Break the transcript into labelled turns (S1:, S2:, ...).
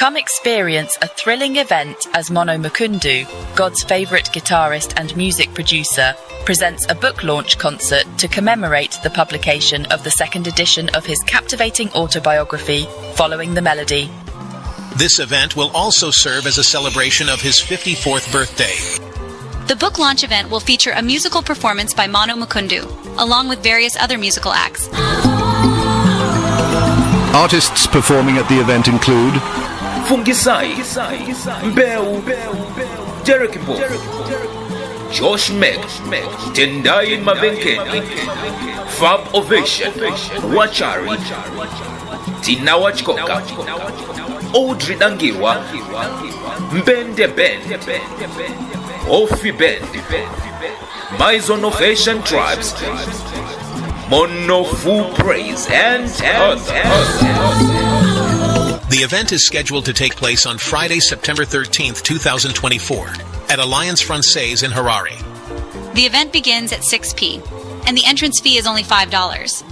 S1: Come experience a thrilling event as Mono Mukundu, God's favourite guitarist and music producer, presents a book launch concert to commemorate the publication of the second edition of his captivating autobiography, Following the Melody.
S2: This event will also serve as a celebration of his 54th birthday.
S3: The book launch event will feature a musical performance by Mono Mukundu, along with various other musical acts.
S4: Artists performing at the event include
S5: Fungisai, Mbeu, Jericho, Josh Meg, Tendai Mavenkeni, Fab Ovation, Wachari, Tina Wachkoka, Audrey Dangiwa, Mbende Ben, Ofi Ben, Maison Ovation Tribes, Mono Full Praise, and others.
S2: The event is scheduled to take place on Friday, September 13th, 2024, at Alliance Francaise in Harare.
S3: The event begins at 6 p.m, and the entrance fee is only $5.